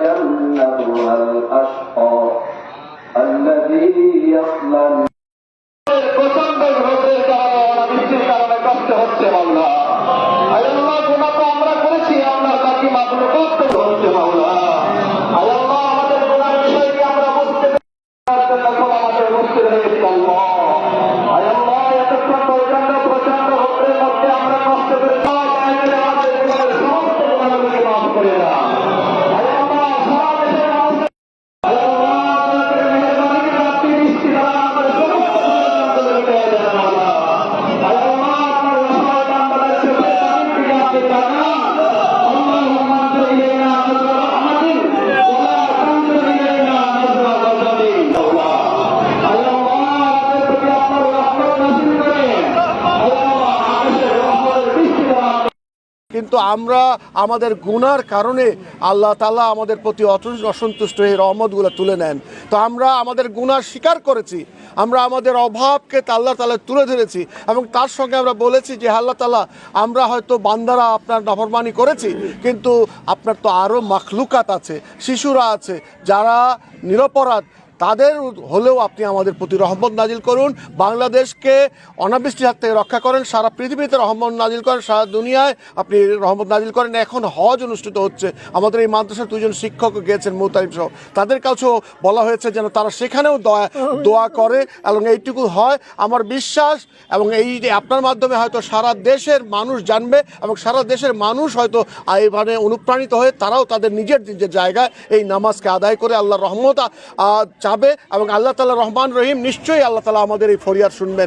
جنتها الأشقى الذي يصلى প্রচন্ড রোদের কারণে বৃষ্টির কারণে কষ্ট হচ্ছে মাওলা। আয় আল্লাহ, গুনাহ তো আমরা করেছি, আপনার বাকি মাগুলো কষ্ট হচ্ছে মাওলা। আয় আল্লাহ, আমাদের গুনাহের বিষয়টি আমরা বুঝতে আমাদের মুক্তির হয়েছি আল্লাহ। আয় আল্লাহ, এতক্ষণ পর্যন্ত প্রচন্ড রোদের মধ্যে আমরা কষ্ট করে আমাদের গুনাহের সমস্ত গুনাহগুলোকে মাফ করে দাও। কিন্তু আমরা আমাদের গুনার কারণে আল্লাহ তাআলা আমাদের প্রতি অসন্তুষ্ট এই রহমতগুলো তুলে নেন। তো আমরা আমাদের গুনার স্বীকার করেছি, আমরা আমাদের অভাবকে আল্লাহ তাআলা তুলে ধরেছি এবং তার সঙ্গে আমরা বলেছি যে আল্লাহ তাআলা, আমরা হয়তো বান্দারা আপনার নাফরমানি করেছি, কিন্তু আপনার তো আরও মাখলুকাত আছে, শিশুরা আছে যারা নিরপরাধ, তাদের হলেও আপনি আমাদের প্রতি রহমত নাজিল করুন। বাংলাদেশকে অনাবৃষ্টির হাত থেকে রক্ষা করেন, সারা পৃথিবীতে রহমত নাজিল করেন, সারা দুনিয়ায় আপনি রহমত নাজিল করেন। এখন হজ অনুষ্ঠিত হচ্ছে, আমাদের এই মাদ্রাসার দুজন শিক্ষক গিয়েছেন মুতারিম সহ, তাদের কাছেও বলা হয়েছে যেন তারা সেখানেও দোয়া করে এবং এইটুকু হয় আমার বিশ্বাস। এবং এই যে আপনার মাধ্যমে হয়তো সারা দেশের মানুষ জানবে এবং সারা দেশের মানুষ হয়তো এইভাবে অনুপ্রাণিত হয়ে তারাও তাদের নিজের নিজের জায়গায় এই নামাজকে আদায় করে আল্লাহর রহমত চাবে এবং আল্লাহ তাআলা রহমান রহিম, নিশ্চয়ই আল্লাহ তাআলা আমাদের এই ফরিয়াদ শুনবেন।